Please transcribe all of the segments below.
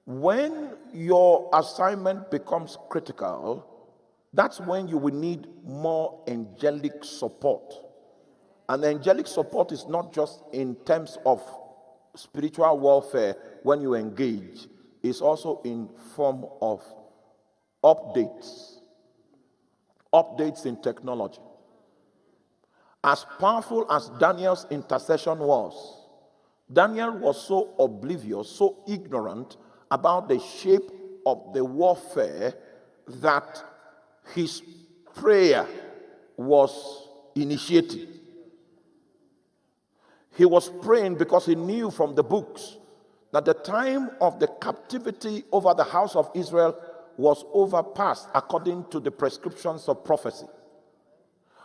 When your assignment becomes critical, that's when you will need more angelic support. And angelic support is not just in terms of spiritual warfare when you engage, it's also in form of updates in technology. As powerful as Daniel's intercession was, Daniel was so oblivious, so ignorant about the shape of the warfare that his prayer was initiated. He was praying because he knew from the books that the time of the captivity over the house of Israel was overpassed according to the prescriptions of prophecy.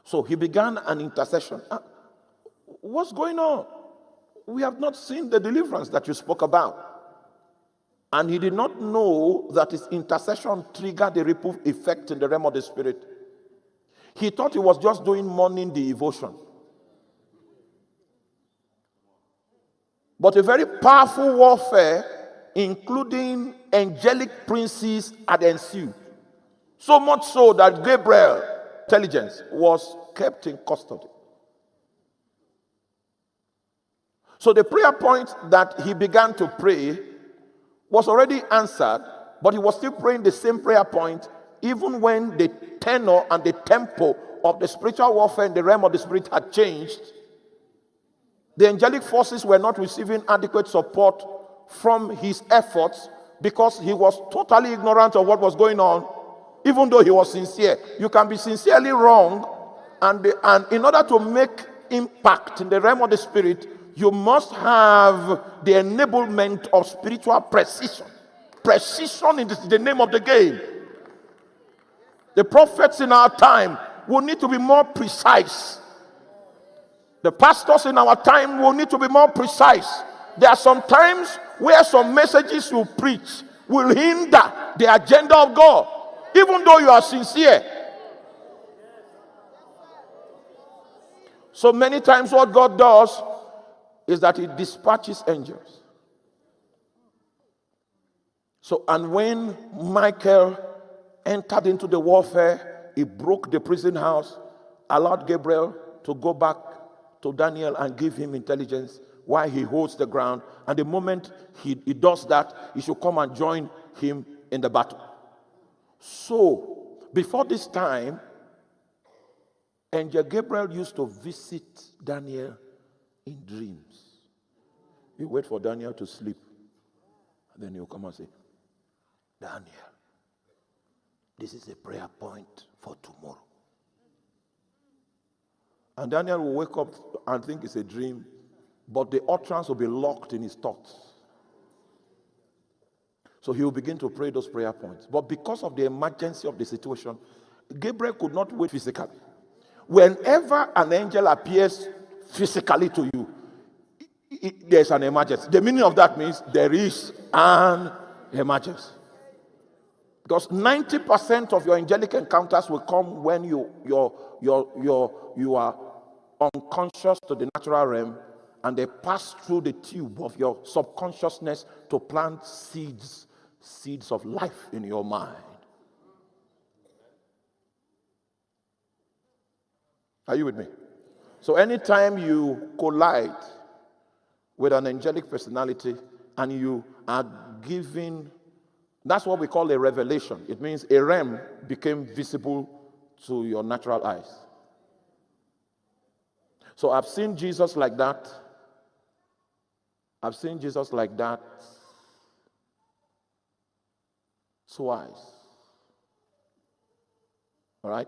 So he began an intercession. What's going on? We have not seen the deliverance that you spoke about. And he did not know that his intercession triggered a ripple effect in the realm of the spirit. He thought he was just doing morning devotion. But a very powerful warfare, including angelic princes, had ensued. So much so that Gabriel intelligence was kept in custody. So the prayer point that he began to pray was already answered, but he was still praying the same prayer point even when the tenor and the tempo of the spiritual warfare in the realm of the spirit had changed. The angelic forces were not receiving adequate support from his efforts because he was totally ignorant of what was going on, even though he was sincere. You can be sincerely wrong, and in order to make impact in the realm of the spirit, you must have the enablement of spiritual precision. Precision is the name of the game. The prophets in our time will need to be more precise. The pastors in our time will need to be more precise. There are some times where some messages you preach will hinder the agenda of God, even though you are sincere. So many times what God does is that he dispatches angels. So, and when Michael entered into the warfare, he broke the prison house, allowed Gabriel to go back to Daniel and give him intelligence while he holds the ground. And the moment he does that, he should come and join him in the battle. So, before this time, Angel Gabriel used to visit Daniel in dreams. You wait for Daniel to sleep, and then he'll come and say, Daniel, this is a prayer point for tomorrow. And Daniel will wake up and think it's a dream, but the utterance will be locked in his thoughts. So he will begin to pray those prayer points. But because of the emergency of the situation, Gabriel could not wait physically. Whenever an angel appears physically to you, there's an emergency. The meaning of that means there is an emergency. Because 90% of your angelic encounters will come when you are unconscious to the natural realm, and they pass through the tube of your subconsciousness to plant seeds of life in your mind. Are you with me? So anytime you collide with an angelic personality and you are given, that's what we call a revelation. It means a realm became visible to your natural eyes. So I've seen Jesus like that. I've seen Jesus like that twice. All right?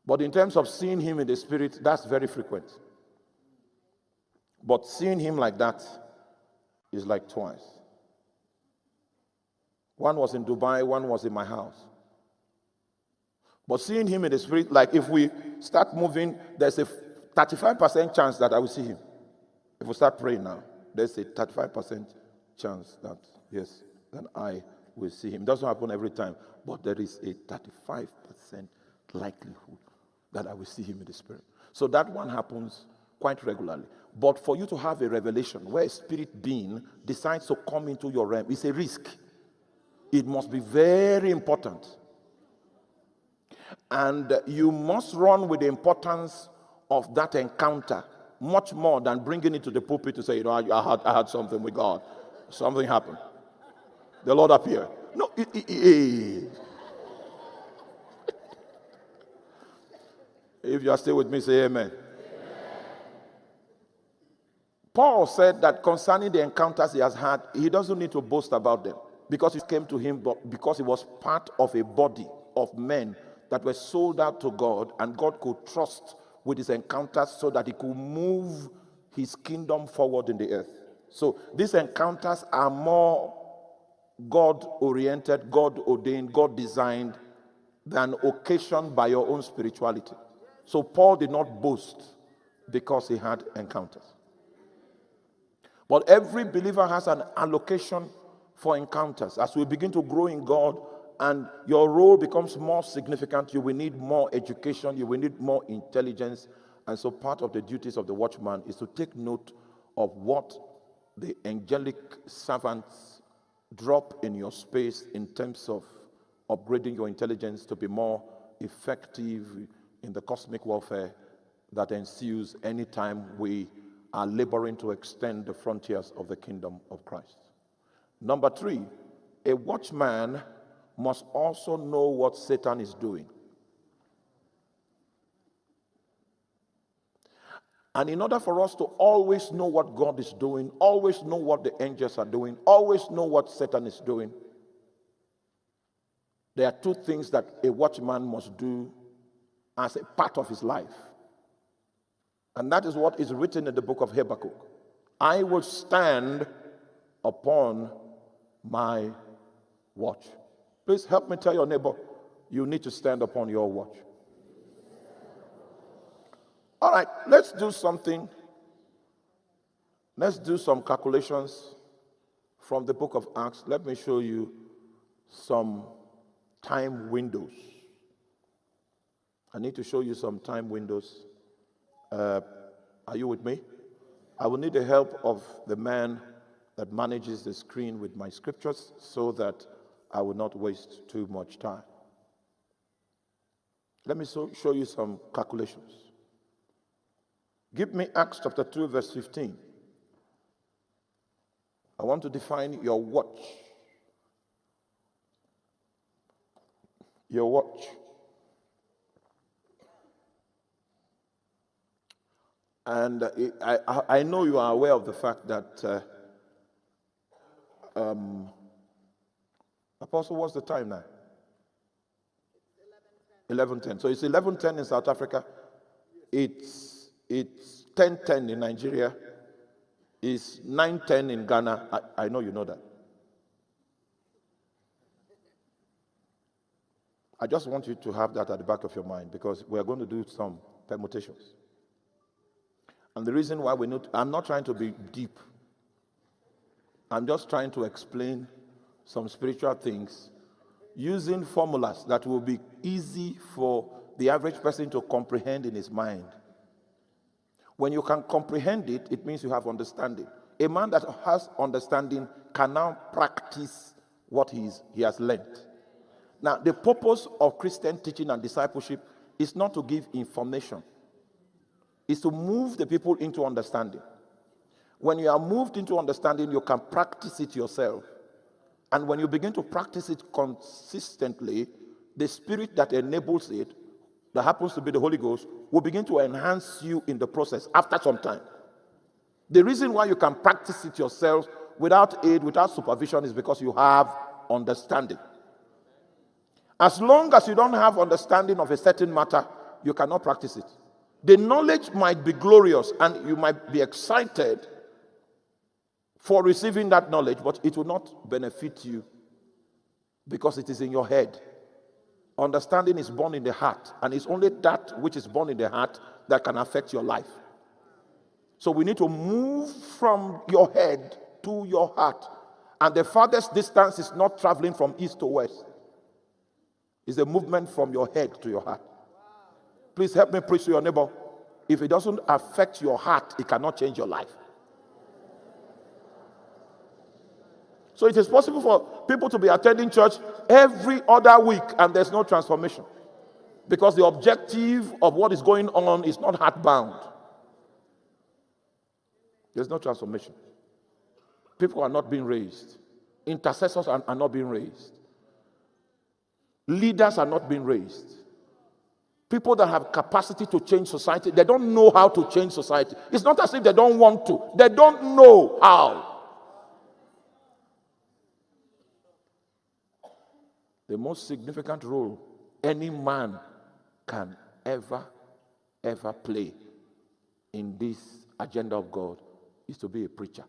But in terms of seeing him in the spirit, that's very frequent. But seeing him like that is like twice. One was in Dubai, one was in my house. But seeing him in the spirit, like if we start moving, there's a 35% chance that I will see him. If we start praying now, there's a 35% chance that, yes, that I will see him. It doesn't happen every time, but there is a 35% likelihood that I will see him in the spirit. So that one happens quite regularly. But for you to have a revelation where a spirit being decides to come into your realm, it's a risk. It must be very important. And you must run with the importance of that encounter much more than bringing it to the pulpit to say, you know, I had something with God. Something happened. The Lord appeared. No, if you are still with me, say amen. Paul said that concerning the encounters he has had, he doesn't need to boast about them because it came to him, but because he was part of a body of men that were sold out to God, and God could trust with his encounters so that he could move his kingdom forward in the earth. So these encounters are more God-oriented, God-ordained, God-designed than occasioned by your own spirituality. So Paul did not boast because he had encounters. But every believer has an allocation for encounters. As we begin to grow in God and your role becomes more significant, you will need more education, you will need more intelligence. And so part of the duties of the watchman is to take note of what the angelic servants drop in your space in terms of upgrading your intelligence to be more effective in the cosmic warfare that ensues anytime we are laboring to extend the frontiers of the kingdom of Christ. Number 3, a watchman must also know what Satan is doing. And in order for us to always know what God is doing, always know what the angels are doing, always know what Satan is doing, there are 2 things that a watchman must do as a part of his life. And that is what is written in the book of Habakkuk. I will stand upon my watch. Please help me tell your neighbor, you need to stand upon your watch. All right, let's do something. Let's do some calculations from the book of Acts. Let me show you some time windows. I need to show you some time windows. Are you with me? I will need the help of the man that manages the screen with my scriptures so that I will not waste too much time. Let me show you some calculations. Give me Acts chapter 2, verse 15. I want to define your watch. Your watch. And I know you are aware of the fact that, Apostle, what's the time now? 11:10. So it's 11:10 in South Africa. It's 10:10 in Nigeria. It's 9:10 in Ghana. I know you know that. I just want you to have that at the back of your mind because we are going to do some permutations. And the reason why I'm not trying to be deep. I'm just trying to explain some spiritual things using formulas that will be easy for the average person to comprehend in his mind. When you can comprehend it, it means you have understanding. A man that has understanding can now practice what he has learned. Now, the purpose of Christian teaching and discipleship is not to give information. It's to move the people into understanding. When you are moved into understanding, you can practice it yourself. And when you begin to practice it consistently, the spirit that enables it, that happens to be the Holy Ghost, will begin to enhance you in the process after some time. The reason why you can practice it yourself without aid, without supervision, is because you have understanding. As long as you don't have understanding of a certain matter, you cannot practice it. The knowledge might be glorious and you might be excited for receiving that knowledge, but it will not benefit you because it is in your head. Understanding is born in the heart, and it's only that which is born in the heart that can affect your life. So we need to move from your head to your heart. And the farthest distance is not traveling from east to west. It's a movement from your head to your heart. Please help me preach to your neighbor. If it doesn't affect your heart, it cannot change your life. So it is possible for people to be attending church every other week and there's no transformation. Because the objective of what is going on is not heart-bound. There's no transformation. People are not being raised. Intercessors are not being raised. Leaders are not being raised. People that have capacity to change society, they don't know how to change society. It's not as if they don't want to. They don't know how. The most significant role any man can ever play in this agenda of God is to be a preacher.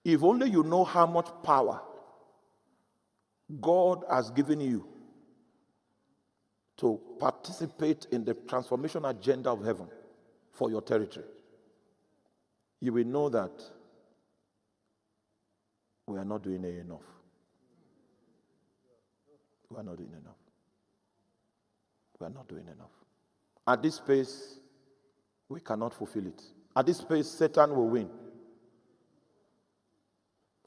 If only you know how much power God has given you to participate in the transformation agenda of heaven for your territory, you will know that we are not doing enough. We are not doing enough. We are not doing enough. At this pace, we cannot fulfill it. At this pace, Satan will win.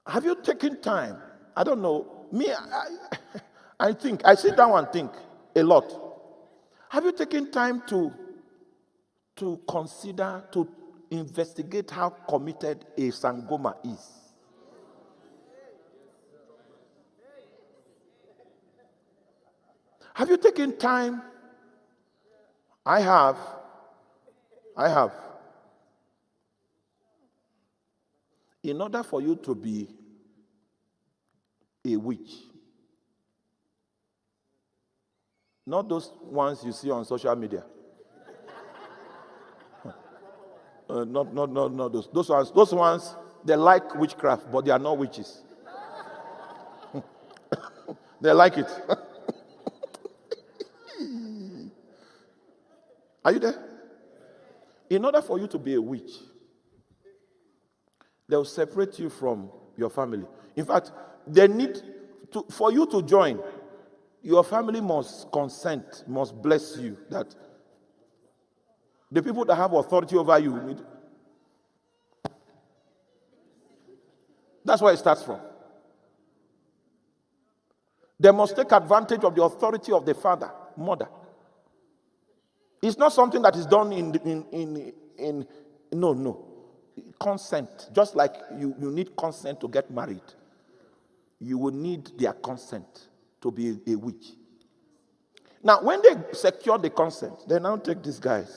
Have you taken time? I don't know. Me, I think, I sit down and think a lot. Have you taken time to consider, to investigate how committed a Sangoma is? Have you taken time? I have. In order for you to be a witch, not those ones you see on social media. Not those. Those ones, they like witchcraft, but they are not witches. They like it. Are you there? In order for you to be a witch, they will separate you from your family. In fact, they need to, for you to join, your family must consent, must bless you. That the people that have authority over you need. That's where it starts from. They must take advantage of the authority of the father, mother. It's not something that is done in no. Consent. Just like you need consent to get married. You will need their consent to be a witch. Now, when they secure the consent, they now take these guys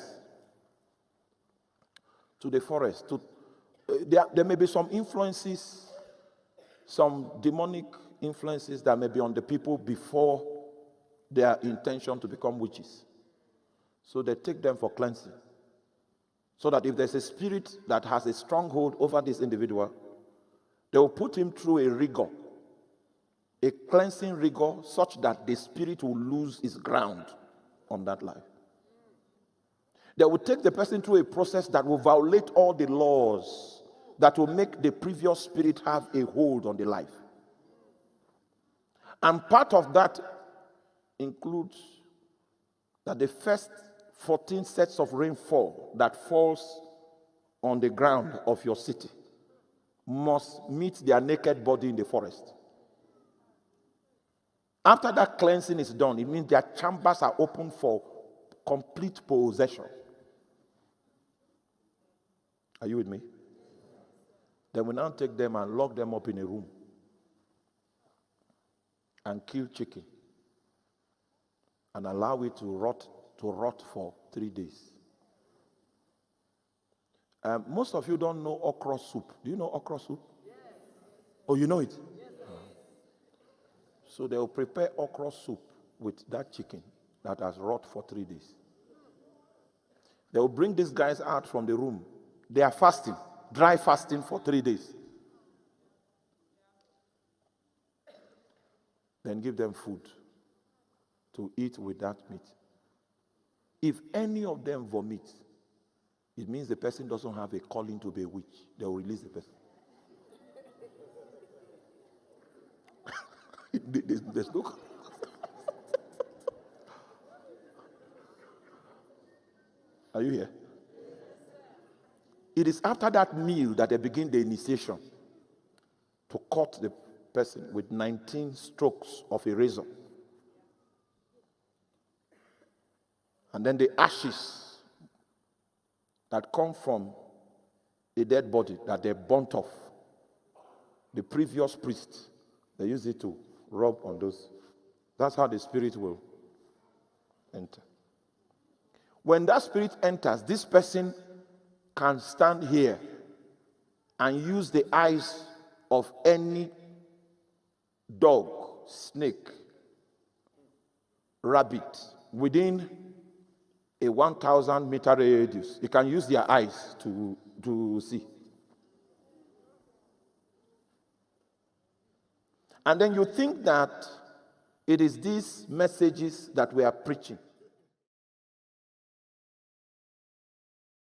to the forest. There may be some influences, some demonic influences that may be on the people before their intention to become witches. So they take them for cleansing. So that if there's a spirit that has a stronghold over this individual, they will put him through a rigor, a cleansing rigor, such that the spirit will lose its ground on that life. They will take the person through a process that will violate all the laws that will make the previous spirit have a hold on the life. And part of that includes that the first 14 sets of rainfall that falls on the ground of your city must meet their naked body in the forest. After that cleansing is done, it means their chambers are open for complete possession. Are you with me? Then we now take them and lock them up in a room and kill chicken and allow it to rot for 3 days. Most of you don't know okra soup. Do you know okra soup? Yes. Oh, you know it? Yes. So they will prepare okra soup with that chicken that has rot for 3 days. They will bring these guys out from the room. They are fasting, dry fasting for 3 days. Then give them food to eat with that meat. If any of them vomit, it means the person doesn't have a calling to be a witch. They will release the person. There's no. Are you here? It is after that meal that they begin the initiation to cut the person with 19 strokes of a razor. And then the ashes that come from a dead body that they burnt off, the previous priest, they use it to rub on those. That's how the spirit will enter. When that spirit enters, this person can stand here and use the eyes of any dog, snake, rabbit within a 1,000-meter radius. You can use their eyes to see. And then you think that it is these messages that we are preaching